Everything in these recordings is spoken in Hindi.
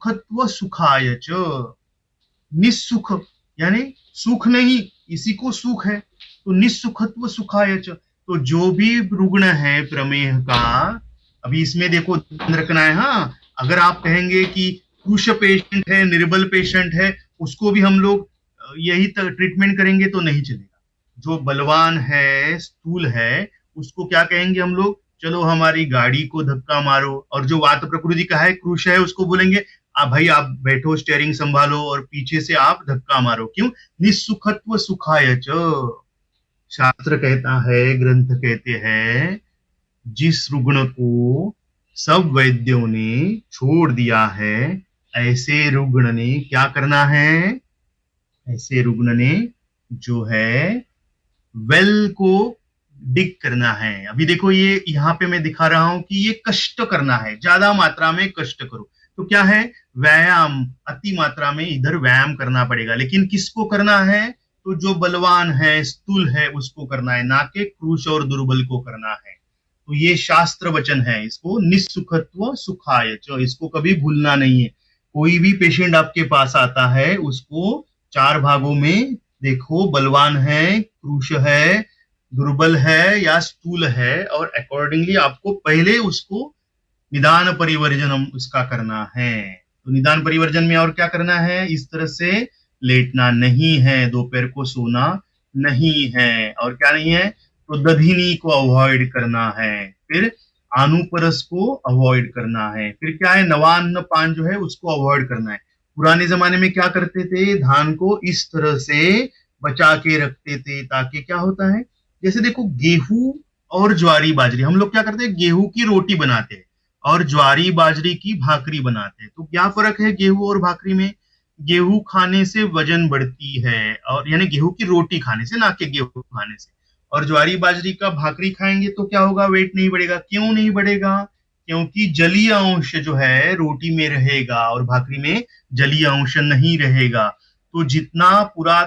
निस्सुखत्व सुखाय च। निस्सुख यानी सुख नहीं, इसी को सुख है, तो निस्सुखत्व सुखाय च। तो जो भी रुग्ण है प्रमेह का, अभी इसमें देखो ध्यान रखना है। हाँ, अगर आप कहेंगे कि कृश पेशेंट है, निर्बल पेशेंट है, उसको भी हम लोग यही ट्रीटमेंट करेंगे तो नहीं चलेगा। जो बलवान है, स्थूल है, उसको क्या कहेंगे हम लोग, चलो हमारी गाड़ी को धक्का मारो। और जो वात प्रकृति का है, कृश है, उसको बोलेंगे आप भाई आप बैठो, स्टेयरिंग संभालो और पीछे से आप धक्का मारो। क्यों? निस्सुखत्व सुखाय च। शास्त्र कहता है, ग्रंथ कहते हैं, जिस रुग्ण को सब वैद्यों ने छोड़ दिया है, ऐसे रुग्ण ने क्या करना है? ऐसे रुग्ण ने जो है वेल को डिग करना है। अभी देखो ये यहाँ पे मैं दिखा रहा हूं कि ये कष्ट करना है, ज्यादा मात्रा में कष्ट करो। तो क्या है? व्यायाम, अति मात्रा में इधर व्यायाम करना पड़ेगा। लेकिन किसको करना है? तो जो बलवान है, स्थूल है, उसको करना है, ना कि क्रूश और दुर्बल को करना है। तो ये शास्त्र वचन है, इसको निस्सुखत्व सुखाय च, इसको कभी भूलना नहीं है। कोई भी पेशेंट आपके पास आता है, उसको 4 भागों में देखो, बलवान है, क्रूश है, दुर्बल है या स्थूल है, और अकॉर्डिंगली आपको पहले उसको निदान परिवर्जन उसका करना है। तो निदान परिवर्जन में और क्या करना है? इस तरह से लेटना नहीं है, दोपहर को सोना नहीं है, और क्या नहीं है? तो दधिनी को अवॉइड करना है, फिर आनुपरस को अवॉइड करना है, फिर क्या है? नवान्न पान जो है उसको अवॉइड करना है। पुराने जमाने में क्या करते थे? धान को इस तरह से बचा के रखते थे, ताकि क्या होता है, जैसे देखो गेहूं और ज्वारी बाजरी, हम लोग क्या करते हैं? गेहूं की रोटी बनाते हैं और ज्वारी बाजरी की भाकरी बनाते हैं। तो क्या फर्क है गेहूं और भाकरी में? गेहूं खाने से वजन बढ़ती है, और यानी गेहूं की रोटी खाने से, ना कि गेहूं खाने से। और ज्वारी बाजरी का भाकरी खाएंगे तो क्या होगा? वेट नहीं बढ़ेगा। क्यों नहीं बढ़ेगा? क्योंकि जलीय अंश जो है रोटी में रहेगा और भाकरी में जलीय अंश नहीं रहेगा। तो जितना पूरा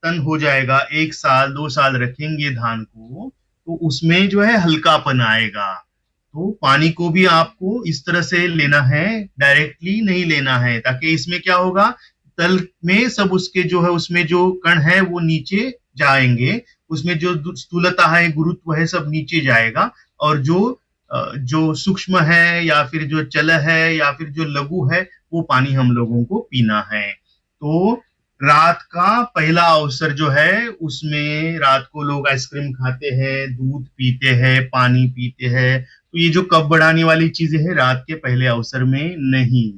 तन हो जाएगा, 1 साल 2 साल रखेंगे धान को, तो उसमें जो है हल्कापन आएगा। तो पानी को भी आपको इस तरह से लेना है, डायरेक्टली नहीं लेना है, ताकि इसमें क्या होगा, तल में सब उसके जो है, उसमें जो कण है वो नीचे जाएंगे, उसमें जो स्थूलता है, गुरुत्व है, सब नीचे जाएगा, और जो सूक्ष्म है या फिर जो चल है या फिर जो लघु है, वो पानी हम लोगों को पीना है। तो रात का पहला अवसर जो है, उसमें रात को लोग आइसक्रीम खाते हैं, दूध पीते हैं, पानी पीते हैं। तो ये जो कफ बढ़ाने वाली चीजें हैं, रात के पहले अवसर में नहीं।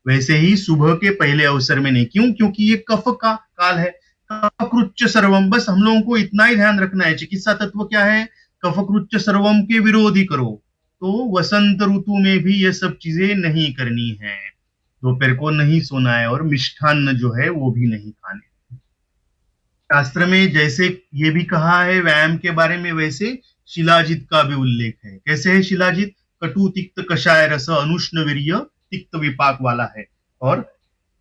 वैसे ही सुबह के पहले अवसर में नहीं। क्यों? क्योंकि ये कफ का काल है। कफकृच्च सर्वम, बस हम लोगों को इतना ही ध्यान रखना है। चिकित्सा तत्व क्या है? कफकृच्च सर्वम के विरोधी करो। तो वसंत ऋतु में भी ये सब चीजें नहीं करनी है। दोपहर को नहीं सोना है, और मिष्ठान्न जो है वो भी नहीं खाने। शास्त्र में जैसे ये भी कहा है व्यायाम के बारे में, वैसे शिलाजित का भी उल्लेख है। कैसे है शिलाजित? कटु तिक्त कषाय रस अनुष्ण वीर्य तिक्त विपाक वाला है, और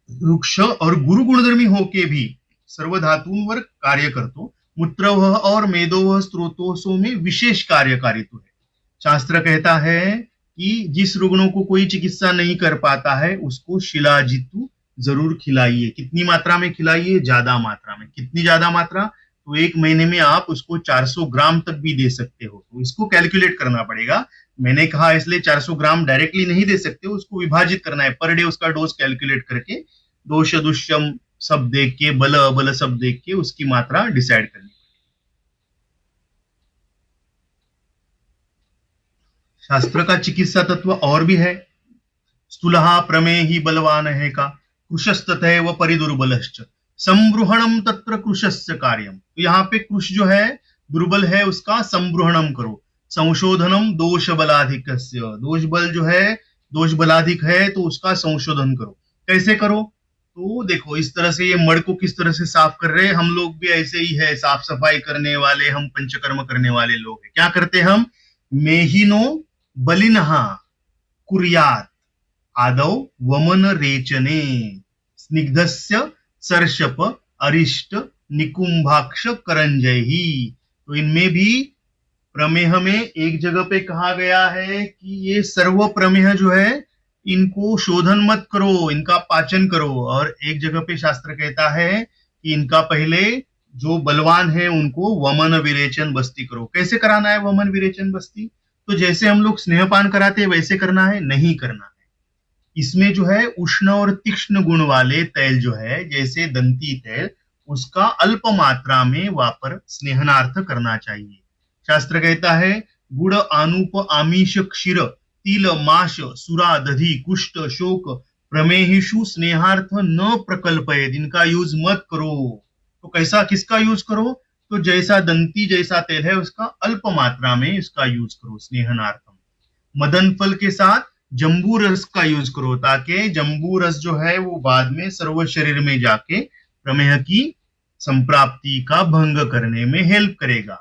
वृक्ष और गुरु गुणधर्मी होके भी सर्व धातुओं कार्य करतो, मूत्रवह और मेदोवह स्त्रोतों में विशेष कार्यकारित्व है। शास्त्र कहता है कि जिस रुग्णों को कोई चिकित्सा नहीं कर पाता है, उसको शिलाजितु जरूर खिलाइए। कितनी मात्रा में खिलाइए? ज्यादा मात्रा में। कितनी ज्यादा मात्रा? तो 1 महीने में आप उसको 400 ग्राम तक भी दे सकते हो। तो इसको कैलकुलेट करना पड़ेगा। मैंने कहा इसलिए 400 ग्राम डायरेक्टली नहीं दे सकते, उसको विभाजित करना है, पर डे उसका डोज कैलकुलेट करके, दोष दुष्यम सब देख के, बल अबल सब देख के उसकी मात्रा डिसाइड करनी। शास्त्र का चिकित्सा तत्व और भी है। स्थूलहा प्रमेहि बलवान है का, कृशस्ततैव व परिदुर्बलश्च, संब्रूहणम तत्र कृशस्य कार्यम। तो यहाँ पे कृश जो है, दुर्बल है, उसका संब्रूहणम करो। संशोधनम दोष बलाधिकस्य, दोष बल जो है, दोष बलाधिक है तो उसका संशोधन करो। कैसे करो? तो देखो इस तरह से, ये मड़ को किस तरह से साफ कर रहे हैं, हम लोग भी ऐसे ही है, साफ सफाई करने वाले, हम पंचकर्म करने वाले लोग हैं। क्या करते हम? मेहिनो बलिनहा कुर्यात आदौ वमन रेचने स्निग्धस्य सर्षप अरिष्ट निकुंभाक्ष करंजयी। तो इनमें भी प्रमेह में एक जगह पे कहा गया है कि ये सर्व प्रमेह जो है इनको शोधन मत करो, इनका पाचन करो। और एक जगह पे शास्त्र कहता है कि इनका पहले जो बलवान है उनको वमन विरेचन बस्ती करो। कैसे कराना है वमन विरेचन बस्ती? तो जैसे हम लोग स्नेहपान कराते हैं वैसे करना है? नहीं करना है। इसमें जो है उष्ण और तीक्ष्ण गुण वाले तैल जो है, जैसे दंती तैल, उसका अल्प मात्रा में वापर स्नेहनार्थ करना चाहिए। शास्त्र कहता है गुड़ आनुप आमीष क्षीर तिल माश सुरा दधि कुष्ठ शोक प्रमेहिषु स्नेहार्थ न प्रकल्पयेद। इनका यूज मत करो। तो कैसा, किसका यूज करो? तो जैसा दंती जैसा तेल है उसका अल्प मात्रा में इसका यूज करो स्नेहनार्थम। मदन फल के साथ जंबू रस का यूज करो, ताकि जंबू रस जो है वो बाद में सर्व शरीर में जाके प्रमेह की संप्राप्ति का भंग करने में हेल्प करेगा।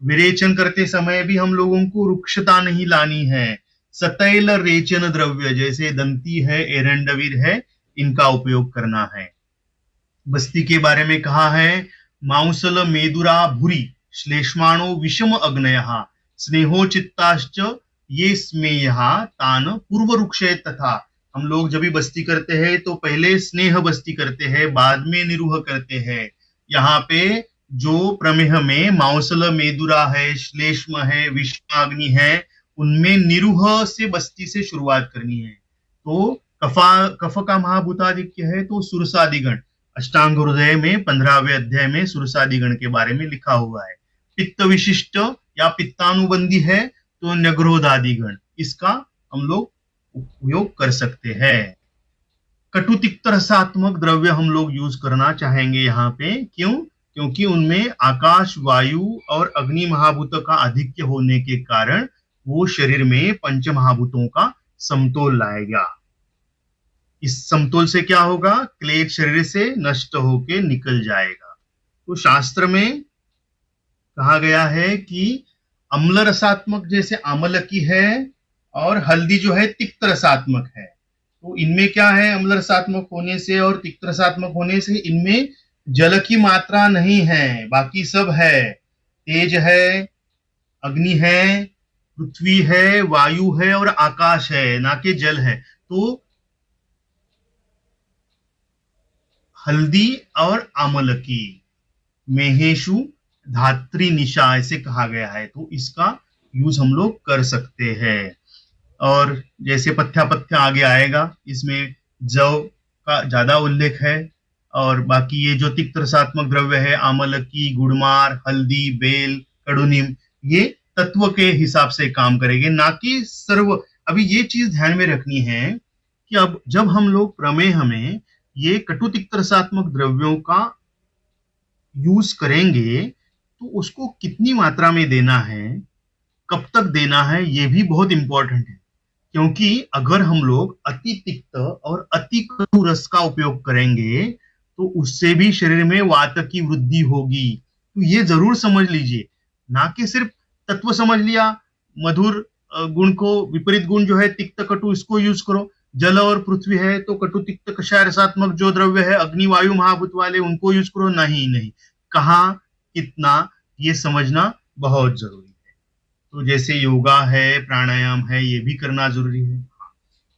विरेचन करते समय भी हम लोगों को रुक्षता नहीं लानी है। सतैल रेचन द्रव्य जैसे दंती है, एरंडवीर है, इनका उपयोग करना है। बस्ती के बारे में कहा है मांसल मेदुरा भूरी श्लेष्माणो विषम अग्नय स्नेहो चित्ताश्च ये स्मेय तान पूर्व रुक्षे तथा। हम लोग जब भी बस्ती करते हैं तो पहले स्नेह बस्ती करते हैं, बाद में निरूह करते हैं। यहाँ पे जो प्रमेह में मांसल मेदुरा है, श्लेष्म है, विषमाग्नि है, उनमें निरूह से बस्ती से शुरुआत करनी है। तो कफ का महाभूतादित्य है तो सुरसादिगण, अष्टांग हृदय में 15वें अध्याय में सुरसादिगण के बारे में लिखा हुआ है। पित्त विशिष्ट या पित्तानुबंधी है तो न्यग्रोधादिगण, इसका हम लोग उपयोग कर सकते हैं। कटु तिक्त रसात्मक द्रव्य हम लोग यूज करना चाहेंगे यहाँ पे। क्यों? क्योंकि उनमें आकाश, वायु और अग्नि महाभूत का आधिक्य होने के कारण वो शरीर में पंच महाभूतों का समतोल लाएगा। इस समतोल से क्या होगा? क्लेश शरीर से नष्ट होके निकल जाएगा। तो शास्त्र में कहा गया है कि अम्ल रसात्मक जैसे आमलकी है और हल्दी जो है तिक्त रसात्मक है। तो इनमें क्या है? अम्ल रसात्मक होने से और तिक्त रसात्मक होने से इनमें जल की मात्रा नहीं है, बाकी सब है। तेज है, अग्नि है, पृथ्वी है, वायु है और आकाश है, ना कि जल है। तो हल्दी और आमलकी मेहेशु धात्री निशा ऐसे कहा गया है, तो इसका यूज हम लोग कर सकते हैं। और जैसे पथ्या पथ्या आगे आएगा, इसमें जव का ज्यादा उल्लेख है। और बाकी ये जो तिक्त रसात्मक द्रव्य है, आमलकी, गुड़मार, हल्दी, बेल, कड़ुनिम, ये तत्व के हिसाब से काम करेंगे, ना कि सर्व। अभी ये चीज ध्यान में रखनी है कि अब जब हम लोग प्रमेह में ये कटु तिक्त रसात्मक द्रव्यों का यूज करेंगे तो उसको कितनी मात्रा में देना है, कब तक देना है, ये भी बहुत इंपॉर्टेंट है। क्योंकि अगर हम लोग अति तिक्त और अति कटु रस का उपयोग करेंगे तो उससे भी शरीर में वात की वृद्धि होगी। तो ये जरूर समझ लीजिए, ना कि सिर्फ तत्व समझ लिया, मधुर गुण को, विपरीत गुण जो है तिक्त कटु, इसको यूज करो। जल और पृथ्वी है तो कटु तिक्त कषाय रसात्मक जो द्रव्य है, अग्नि वायु महाभूत वाले, उनको यूज करो। नहीं नहीं, कहाँ, कितना, ये समझना बहुत जरूरी है। तो जैसे योगा है, प्राणायाम है, ये भी करना जरूरी है।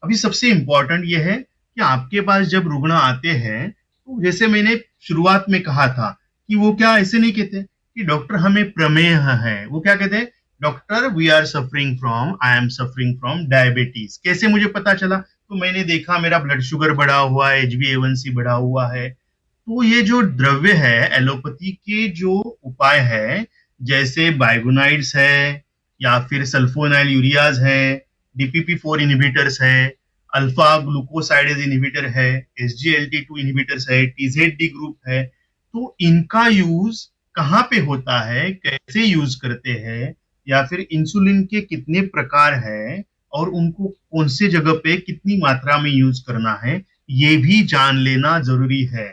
अभी सबसे इंपॉर्टेंट ये है कि आपके पास जब रुग्ण आते हैं तो जैसे मैंने शुरुआत में कहा था कि वो क्या ऐसे नहीं कहते कि डॉक्टर हमें प्रमेह है, वो क्या कहते हैं? Doctor we are suffering from, I am suffering from diabetes. कैसे मुझे पता चला? तो मैंने देखा मेरा ब्लड शुगर बढ़ा हुआ है, HbA1c बढ़ा हुआ है। तो ये जो द्रव्य है, एलोपैथी के जो उपाय है, जैसे बाइगोनाइड्स है या फिर सल्फोनाइल यूरियाज है, DPP4 इनहिबिटर्स है, अल्फा ग्लूकोसाइडेज इनहिबिटर है, SGLT2 इनहिबिटर्स है, TZD ग्रुप है। तो इनका यूज कहाँ पे होता है, कैसे यूज करते हैं, या फिर इंसुलिन के कितने प्रकार है और उनको कौन से जगह पे कितनी मात्रा में यूज करना है, ये भी जान लेना जरूरी है।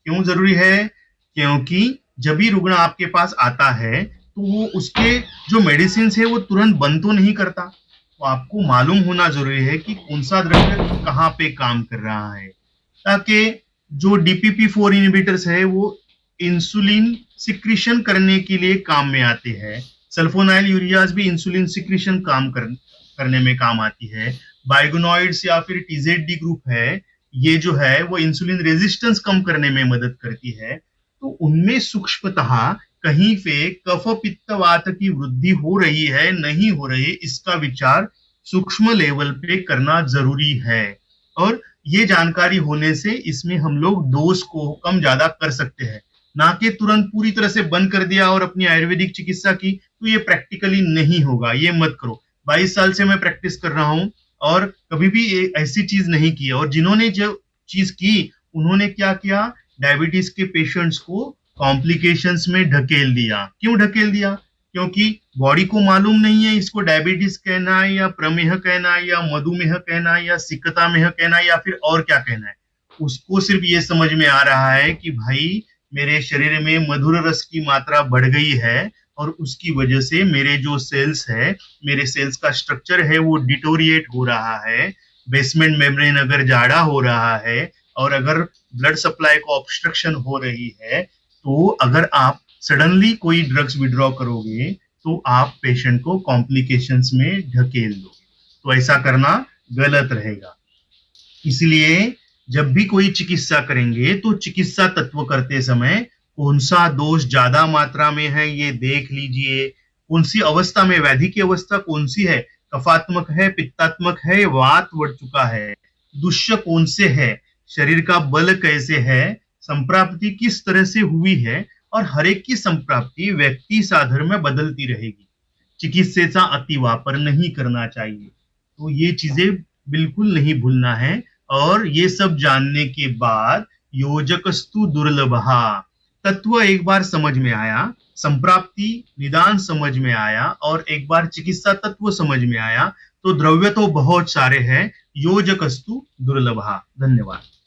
क्यों जरूरी है? क्योंकि जब भी रुग्ण आपके पास आता है तो वो उसके जो मेडिसिन है वो तुरंत बंद तो नहीं करता। तो आपको मालूम होना जरूरी है कि कौन सा द्रव्य कहाँ पे काम कर रहा है, ताकि जो DPP4 इनहिबिटर्स है वो इंसुलिन सिक्रीशन करने के लिए काम में आते हैं। सल्फोनाइल यूरियाज भी इंसुलिन सिक्रीशन करने में काम आती है। बाइगोनॉइड्स या फिर टीजेडी ग्रुप है, ये जो है वो इंसुलिन रेजिस्टेंस कम करने में मदद करती है। तो उनमें सूक्ष्मतः कहीं पे कफ पित्त वात की वृद्धि हो रही है नहीं हो रही, इसका विचार सूक्ष्म लेवल पे करना जरूरी है। और ये जानकारी होने से इसमें हम लोग डोज को कम ज्यादा कर सकते हैं, ना कि तुरंत पूरी तरह से बंद कर दिया और अपनी आयुर्वेदिक चिकित्सा की, तो ये प्रैक्टिकली नहीं होगा, ये मत करो। 22 साल से मैं प्रैक्टिस कर रहा हूं और कभी भी ऐसी चीज नहीं की। और जिन्होंने जो चीज की उन्होंने क्या किया, डायबिटीज के पेशेंट्स को कॉम्प्लिकेशंस में ढकेल दिया। क्यों ढकेल दिया? क्योंकि बॉडी को मालूम नहीं है इसको डायबिटीज कहना है या प्रमेह कहना है या मधुमेह कहना है या सिकतामेह कहना है या फिर और क्या कहना है। उसको सिर्फ ये समझ में आ रहा है कि भाई मेरे शरीर में मधुर रस की मात्रा बढ़ गई है और उसकी वजह से मेरे जो सेल्स है, मेरे सेल्स का स्ट्रक्चर है वो डिटोरिएट हो रहा है, बेसमेंट मेम्ब्रेन अगर जाड़ा हो रहा है और अगर ब्लड सप्लाई को ऑब्स्ट्रक्शन हो रही है, तो अगर आप सडनली कोई ड्रग्स विड्रॉ करोगे तो आप पेशेंट को कॉम्प्लिकेशंस में ढकेल दोगे। तो ऐसा करना गलत रहेगा। इसलिए जब भी कोई चिकित्सा करेंगे तो चिकित्सा तत्व करते समय कौन सा दोष ज्यादा मात्रा में है ये देख लीजिए, कौन सी अवस्था में, व्याधि की अवस्था कौन सी है, कफात्मक है, पित्तात्मक है, वात बढ़ चुका है, दुष्य कौन से है, शरीर का बल कैसे है, संप्राप्ति किस तरह से हुई है, और हर एक की संप्राप्ति व्यक्ति साधर में बदलती रहेगी। चिकित्सेचा अति वापर नहीं करना चाहिए। तो ये चीजें बिल्कुल नहीं भूलना है। और ये सब जानने के बाद योजकस्तु दुर्लभा, तत्व एक बार समझ में आया, संप्राप्ति निदान समझ में आया और एक बार चिकित्सा तत्व समझ में आया, तो द्रव्य तो बहुत सारे हैं, योजकस्तु दुर्लभा। धन्यवाद।